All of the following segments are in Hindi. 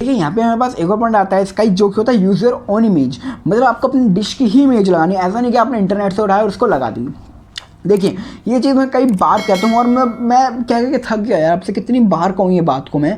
ठीक है। यहाँ पे हमारे पास एक और पॉइंट आता है इसका, जो कि होता है यूज़र ओन इमेज, मतलब आपको अपनी डिश की ही इमेज लगानी, ऐसा नहीं कि आपने इंटरनेट से उठाया और उसको लगा दी। देखिए ये चीज़ मैं कई बार कहता हूँ और मैं कह के थक गया यार, आपसे कितनी बार कहूँ ये बात को मैं,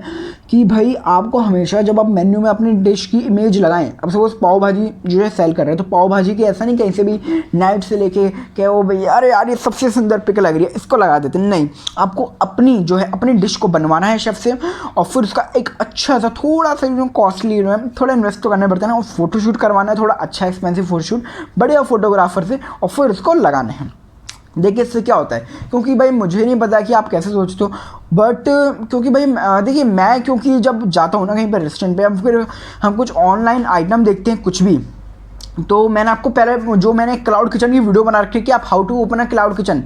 कि भाई आपको हमेशा जब आप मेन्यू में अपनी डिश की इमेज लगाएं, अब सपोज पाव भाजी जो है सेल कर रहे हैं, तो पाव भाजी की ऐसा नहीं कहीं से भी नाइट से लेके क्या वो भाई अरे यार ये सबसे सुंदर पिक लग रही है इसको लगा देते, नहीं, आपको अपनी जो है अपनी डिश को बनवाना है शेफ से, और फिर उसका एक अच्छा सा थोड़ा सा जो कॉस्टली जो है थोड़ा इन्वेस्ट तो करना पड़ता है ना, और फोटोशूट करवाना है, थोड़ा अच्छा एक्सपेंसिव फोटोशूट बढ़िया फोटोग्राफर से, और फिर उसको लगाना है। देखिए इससे क्या होता है, क्योंकि भाई मुझे नहीं पता कि आप कैसे सोचते हो, बट क्योंकि भाई देखिए मैं क्योंकि जब जाता हूँ ना कहीं पर रेस्टोरेंट पे, हम फिर हम कुछ ऑनलाइन आइटम देखते हैं कुछ भी, तो मैंने आपको पहले जो मैंने क्लाउड किचन की वीडियो बना रखी है कि आप how to open a cloud kitchen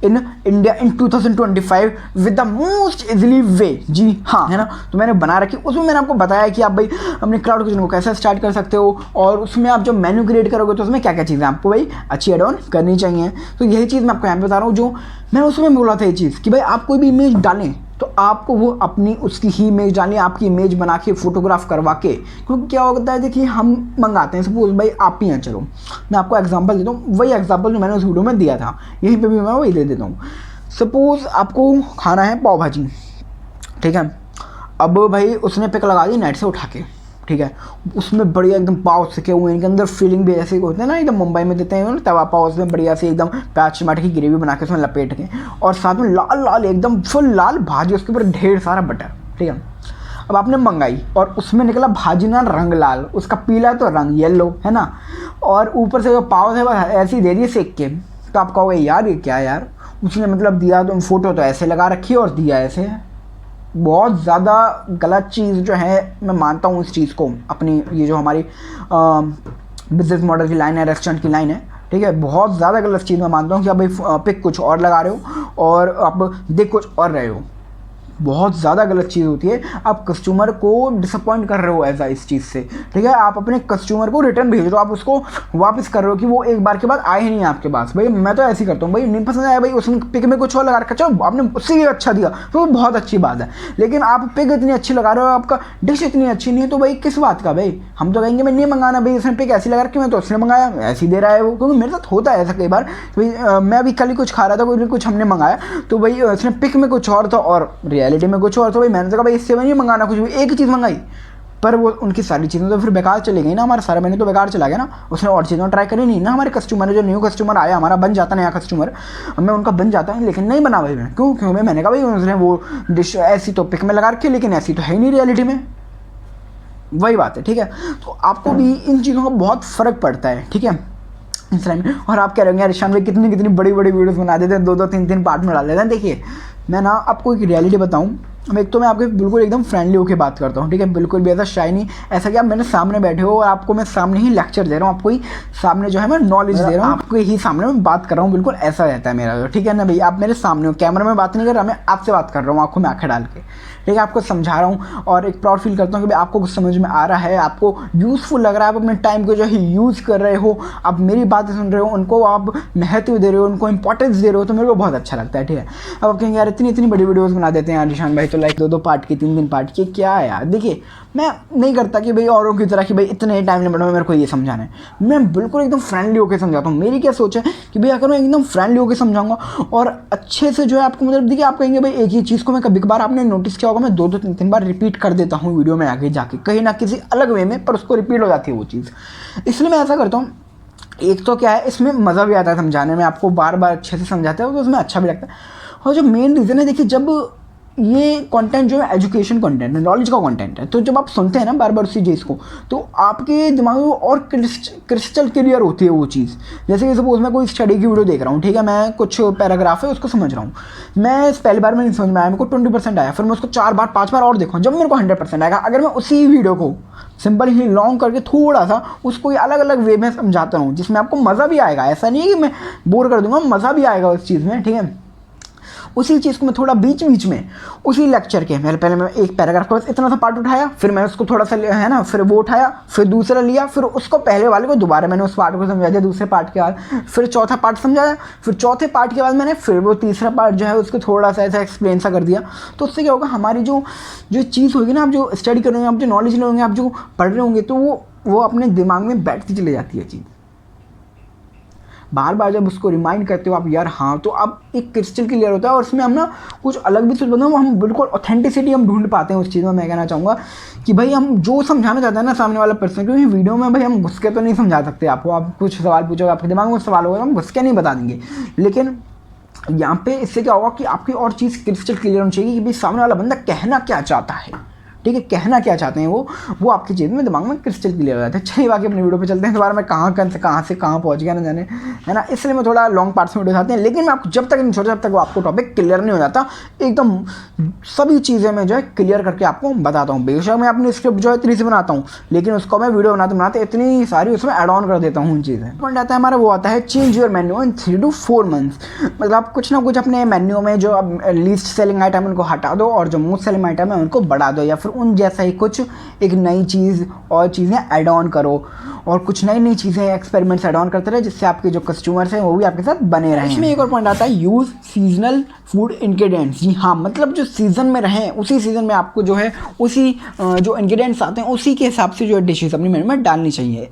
in India in 2025 with the most easily way, जी हाँ, है ना, तो मैंने बना रखी, उसमें मैंने आपको बताया कि आप भाई अपने क्लाउड किचन को कैसे स्टार्ट कर सकते हो, और उसमें आप जब मेन्यू क्रिएट करोगे तो उसमें क्या क्या चीज़ें आपको भाई अच्छी एड ऑन करनी चाहिए। तो यही चीज़ मैं आपको यहाँ पे बता रहा हूँ, जो मैं उसमें बोला था ये चीज़ कि भाई आप कोई भी इमेज डालें तो आपको वो अपनी उसकी ही इमेज डालनी, आपकी इमेज बना के फोटोग्राफ करवा के, क्योंकि क्या होता है देखिए हम मंगाते हैं, सपोज भाई आप ही हैं, चलो मैं आपको एग्जांपल देता हूँ, वही एग्जांपल जो मैंने उस वीडियो में दिया था यहीं पे भी मैं वही दे देता हूँ। सपोज आपको खाना है पाव भाजी, ठीक है, अब भाई उसने पिक लगा दी नेट से उठा के, ठीक है, उसमें बढ़िया एकदम पाव सके हुए, इनके अंदर फीलिंग भी ऐसे होते हैं ना, एकदम मुंबई में देते हैं तवा पाव, उसमें बढ़िया से एकदम प्याज टमाटर की ग्रेवी बना के उसमें लपेट के, और साथ में लाल लाल एकदम फुल लाल भाजी, उसके ऊपर ढेर सारा बटर, ठीक है। अब आपने मंगाई और उसमें निकला भाजी ना रंग लाल, उसका पीला तो रंग येलो, है ना, और ऊपर से जो पाव है वह ऐसे ही दे दिए सेक के, तो आप कहोगे यार ये क्या यार, उसने मतलब दिया तो फोटो तो ऐसे लगा रखी है और दिया ऐसे है। बहुत ज़्यादा गलत चीज़ जो है, मैं मानता हूँ इस चीज़ को, अपनी ये जो हमारी बिजनेस मॉडल की लाइन है, रेस्टोरेंट की लाइन है, ठीक है, बहुत ज़्यादा गलत चीज़ मैं मानता हूँ कि आप भाई पिक कुछ और लगा रहे हो और आप देख कुछ और रहे हो, बहुत ज़्यादा गलत चीज़ होती है। आप कस्टमर को डिसअपॉइंट कर रहे हो ऐसा इस चीज़ से, ठीक है, आप अपने कस्टमर को रिटर्न भेज रहे हो, आप उसको वापस कर रहे हो कि वो एक बार के बाद आए ही नहीं आपके पास। भाई मैं तो ऐसे ही करता हूँ, भाई नहीं पसंद आया, भाई उसने पिक में कुछ और लगा रखा, चलो आपने उससे भी अच्छा दिया तो बहुत अच्छी बात है, लेकिन आप पिक इतनी अच्छी लगा रहे हो, आपका डिश इतनी अच्छी नहीं है, तो भाई किस बात का, भाई हम तो कहेंगे मैं नहीं मंगाना, भाई उसने पिक ऐसी लगा रखी, मैं तो उसने मंगाया ऐसे ही दे रहा है वो, क्योंकि मेरे साथ होता है ऐसा कई बार। भाई मैं अभी कल ही कुछ खा रहा था, कोई कुछ हमने मंगाया, तो भाई उसने पिक में कुछ और था और रियलिटी में कुछ और, तो मैंने कहा भाई इससे नहीं मंगाना कुछ भी, एक ही चीज़ मंगाई, पर वो उनकी सारी चीज़ें तो फिर बेकार चली गई ना, हमारा सारा मेन्यू तो बेकार चला गया ना, उसने और चीज़ें ट्राई करी नहीं ना, हमारे कस्टमर जो न्यू कस्टमर आया, हमारा बन जाता नया कस्टमर, मैं उनका बन जाता है, लेकिन नहीं बना भाई मैं, क्यों मैंने कहा भाई उसने वो डिश ऐसी तो पिक में लगा रखी, लेकिन ऐसी तो है ही नहीं रियलिटी में, वही बात है, ठीक है। तो आपको भी इन चीज़ों का बहुत फ़र्क पड़ता है, ठीक है, इस लाइन में। और आप कह रहे होंगे यार ईशान भाई कितनी बड़ी वीडियोस बना देते हैं, 2-2 3-3 पार्ट में डाल देते हैं। देखिए मैं ना आपको एक रियलिटी बताऊं, एक तो मैं आपके बिल्कुल एकदम फ्रेंडली होकर बात करता हूँ, ठीक है, बिल्कुल भी ऐसा शाय नहीं, ऐसा कि आप मेरे सामने बैठे हो और आपको मैं सामने ही लेक्चर दे रहा हूँ, आपको ही सामने जो है मैं नॉलेज दे रहा हूँ, आपको ही सामने में बात कर रहा हूँ, बिल्कुल ऐसा रहता है मेरा, ठीक है ना भाई, आप मेरे सामने हो, कैमरा में बात नहीं कर रहा, मैं आपसे बात कर रहा हूँ आंखों में आंखें डाल के, ठीक है, आपको समझा रहा हूँ और एक प्राउड फील करता हूँ कि भाई आपको कुछ समझ में आ रहा है, आपको यूज़फुल लग रहा है, आप अपने टाइम को जो है यूज़ कर रहे हो, आप मेरी बातें सुन रहे हो, उनको आप महत्व दे रहे हो, उनको इंपॉर्टेंस दे रहे हो, तो मेरे को बहुत अच्छा लगता है, ठीक है। अब आप कहेंगे यार इतनी बड़ी वीडियोस बना देते हैं यार ईशान भाई, तो लाइक 2-2 पार्ट की 3-3 पार्ट की क्या है यार। देखिए मैं नहीं करता कि भाई औरों की तरह कि भाई इतने टाइम लिमिट में मेरे को ये समझाना है, मैं बिल्कुल एकदम फ्रेंडली होकर समझाता हूँ। मेरी क्या सोच है कि भाई अगर मैं एकदम फ्रेंडली होकर समझाऊंगा और अच्छे से जो है आपको, मतलब देखिए आप कहेंगे भाई एक ही चीज़ को मैं कभी कभार आपने नोटिस किया होगा मैं 2-3 बार रिपीट कर देता हूँ वीडियो में आगे जाके कहीं ना किसी अलग वे में, पर उसको रिपीट हो जाती है वो चीज़, इसलिए मैं ऐसा करता हूँ। एक तो क्या है इसमें मज़ा भी आता है समझाने में, आपको बार बार अच्छे से समझाते हैं तो उसमें अच्छा भी लगता है। और जो मेन रीज़न है देखिए, जब ये कंटेंट जो है एजुकेशन कंटेंट है, नॉलेज का कंटेंट है, तो जब आप सुनते हैं ना बार बार उसी चीज़ को, तो आपके दिमाग में और क्रिस्टल क्लियर होती है वो चीज़। जैसे कि सपोज मैं कोई स्टडी की वीडियो देख रहा हूँ, ठीक है, मैं कुछ पैराग्राफ है उसको समझ रहा हूँ, मैं पहली बार में नहीं समझ में आया, मेरे को 20% आया, फिर मैं उसको 4 बार 5 बार और देखूँ, जब मेरे को 100% आएगा, अगर मैं उसी वीडियो को सिंपल ही लॉन्ग करके थोड़ा सा उसको अलग अलग वे में समझाता हूँ, जिसमें आपको मज़ा भी आएगा, ऐसा नहीं है कि मैं बोर कर दूँगा, मज़ा भी आएगा उस चीज़ में, ठीक है। उसी चीज़ को मैं थोड़ा बीच बीच में उसी लेक्चर के पहले मैं एक पैराग्राफ का बस इतना सा पार्ट उठाया, फिर मैं उसको थोड़ा सा है ना, फिर वो उठाया, फिर दूसरा लिया, फिर उसको पहले वाले को दोबारा मैंने उस पार्ट को समझा दिया दूसरे पार्ट के बाद, फिर चौथा पार्ट समझाया, फिर चौथे पार्ट के बाद मैंने फिर वो तीसरा पार्ट जो है उसको थोड़ा सा ऐसा एक्सप्लेन सा कर दिया। तो उससे क्या होगा, हमारी जो चीज़ होगी ना, आप जो स्टडी करोगे, आप जो नॉलेज लोगे, आप जो पढ़ रहे होंगे, तो वो अपने दिमाग में बैठती चली जाती है चीज़। बार बार जब उसको रिमाइंड करते हो आप, यार हाँ, तो अब एक क्रिस्टल क्लियर होता है और उसमें हम ना कुछ अलग भी सोच पाते हैं, हम बिल्कुल ऑथेंटिसिटी हम ढूंढ पाते हैं उस चीज़ में। मैं कहना चाहूँगा कि भाई हम जो समझाना चाहते हैं ना सामने वाला पर्सन, क्योंकि वीडियो में भाई हम घुस के तो नहीं समझा सकते आपको। आप कुछ सवाल पूछोगे, आपके दिमाग में सवाल होगा, हम घुस के नहीं बता देंगे। लेकिन यहाँ पे इससे क्या होगा कि आपकी और चीज़ क्रिस्टल क्लियर होनी चाहिए कि भाई सामने वाला बंदा कहना क्या चाहता है, ठीक है, कहना क्या चाहते हैं वो आपकी चीज़ में दिमाग में क्रिस्टल क्लियर हो जाता है। चलिए बाकी अपनी वीडियो पे चलते हैं। दोबारा मैं कहाँ से कहाँ पहुँच गया ना जाने, है ना, इसलिए मैं थोड़ा लॉन्ग पार्ट्स में वीडियो चाहते हैं। लेकिन मैं आपको जब तक नहीं छोड़ता, जब तक वो आपको टॉपिक क्लियर नहीं हो जाता, एकदम सभी चीज़ें मैं जो है क्लियर करके आपको बताता हूँ। बेशक मैं अपनी स्क्रिप्ट जो है इतनी सी बनाता हूँ, लेकिन उसको मैं वीडियो बनाते इतनी सारी उसमें एड ऑन कर देता हूँ उन चीज़ें। पॉइंट आता है हमारा, वो आता है change your menu in 3 to 4 months। मतलब आप कुछ ना कुछ अपने मेन्यू में जो लीस्ट सेलिंग आइटम उनको हटा दो और जो मोस्ट सेलिंग आइटम है उनको बढ़ा दो, या फिर उन जैसा ही कुछ एक नई चीज़ और चीज़ें ऐड ऑन करो, और कुछ नई चीज़ें एक्सपेरिमेंट्स ऐड ऑन करते रहे, जिससे आपके जो कस्टमर्स हैं वो भी आपके साथ बने रहें। इसमें एक और पॉइंट आता है, यूज़ सीजनल फूड इंग्रेडिएंट्स। जी हाँ, मतलब जो सीज़न में रहें उसी सीज़न में आपको जो है उसी जो इंग्रेडिएंट्स आते हैं उसी के हिसाब से जो डिशेज अपनी मेन्यू में डालनी चाहिए।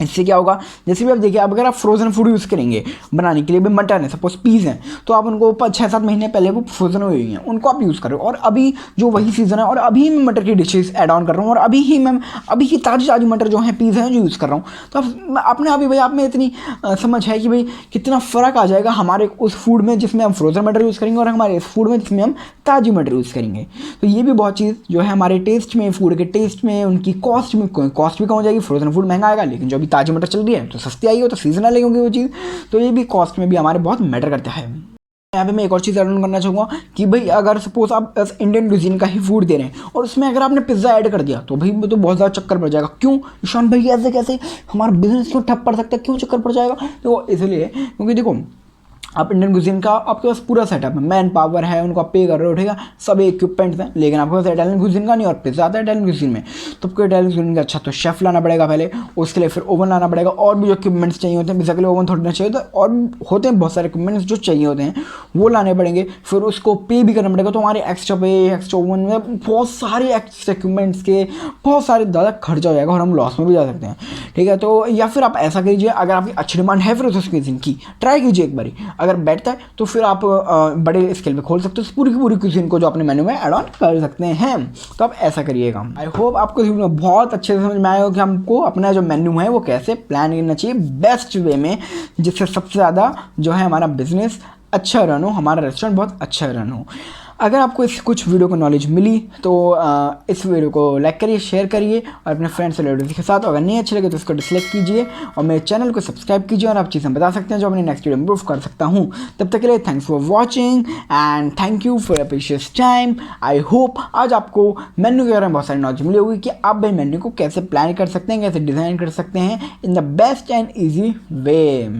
इससे क्या होगा, जैसे भी आप देखिए, अब अगर आप फ्रोज़न फूड यूज़ करेंगे बनाने के लिए, भी मटन है, सपोज पीस हैं, तो आप उनको 6-7 महीने पहले वो फ्रोज़न हुई हैं, उनको आप यूज़ करो, और अभी जो वही सीज़न है और अभी मैं मटर की डिशेज ऐड ऑन कर रहा हूँ, और अभी ही ताज़ी मटर जो है पीस हैं जो यूज़ कर रहा हूँ। तो अपने आप ही भाई आप में इतनी समझ है कि भाई कितना फ़र्क आ जाएगा हमारे उस फूड में जिसमें हम फ्रोज़न मटर यूज़ करेंगे और हमारे इस फूड में जिसमें हम ताज़ी मटर यूज़ करेंगे। तो ये भी बहुत चीज़ जो है हमारे टेस्ट में, फूड के टेस्ट में, उनकी कॉस्ट भी कम हो जाएगी। फ्रोज़न फूड महंगा आएगा, लेकिन जो अभी ताज़ी मटर चल रही है तो सस्ती आई हो, तो सीजनल है क्योंकि वो चीज़, तो ये भी कॉस्ट में भी हमारे बहुत मैटर करता है। यहाँ पे मैं एक और चीज़ ऐड ऑन करना चाहूँगा कि भाई अगर सपोज आप इंडियन क्यूजीन का ही फूड दे रहे हैं और उसमें अगर आपने पिज़्ज़ा ऐड कर दिया, तो भाई तो बहुत ज़्यादा चक्कर पड़ जाएगा। क्यों ईशान भाई, ऐसे कैसे हमारा बिजनेस क्यों ठप पड़ सकता है, क्यों चक्कर पड़ जाएगा? तो इसलिए क्योंकि देखो, आप इंडियन क्यूजीन का आपके पास पूरा सेटअप है, मैन पावर है, उनको आप पे कर रहे हो, ठीक है, सब इक्विपमेंट्स हैं, लेकिन आपके पास इटालियन क्यूजीन का नहीं, और पिज़्ज़ा आता है इटालियन क्यूजीन में, तो आपको इटालियन क्यूजीन का अच्छा तो शेफ़ लाना पड़ेगा पहले, उसके लिए फिर ओवन लाना पड़ेगा, और भी जो इक्विपमेंट्स चाहिए होते हैं, पिज़्ज़ा के लिए ओवन थोड़ी ना चाहिए होता, और होते हैं बहुत सारे इक्विपमेंट्स जो चाहिए होते हैं, वो लाने पड़ेंगे, फिर उसको पे भी करना पड़ेगा। तो हमारे एक्स्ट्रा पे, एक्स्ट्रा ओवन में बहुत सारे एक्स्ट्रा इक्विपमेंट्स के बहुत सारे ज़्यादा खर्चा हो जाएगा और हम लॉस में भी जा सकते हैं, ठीक है। तो या फिर आप ऐसा कीजिए, अगर आपकी अच्छी डिमांड है फिर उस क्यूजीन की, ट्राई कीजिए एक बारी, अगर बैठता है तो फिर आप बड़े स्केल पे खोल सकते हो पूरी की पूरी क्यूजीन को जो अपने मेन्यू में ऐड ऑन कर सकते हैं। तो आप ऐसा करिएगा। आई होप आपको बहुत अच्छे से समझ में आया हो कि हमको अपना जो मेन्यू है वो कैसे प्लान करना चाहिए बेस्ट वे में, जिससे सबसे ज़्यादा जो है हमारा बिजनेस अच्छा रन हो, हमारा रेस्टोरेंट बहुत अच्छा रन हो। अगर आपको इस कुछ वीडियो को नॉलेज मिली तो इस वीडियो को लाइक करिए, शेयर करिए और अपने फ्रेंड्स और रिलेटिव्स के साथ। अगर नहीं अच्छे लगे तो इसको डिसलाइक कीजिए और मेरे चैनल को सब्सक्राइब कीजिए, और आप चीज़ें बता सकते हैं जो अपने नेक्स्ट वीडियो में इम्प्रूव कर सकता हूँ। तब तक के लिए thanks for watching and thank you for precious time. I hope आज आपको मेन्यू के बारे में बहुत सारी नॉलेज मिली होगी कि आप भाई मेन्यू को कैसे प्लान कर सकते हैं, कैसे डिज़ाइन कर सकते हैं in the best and easy way.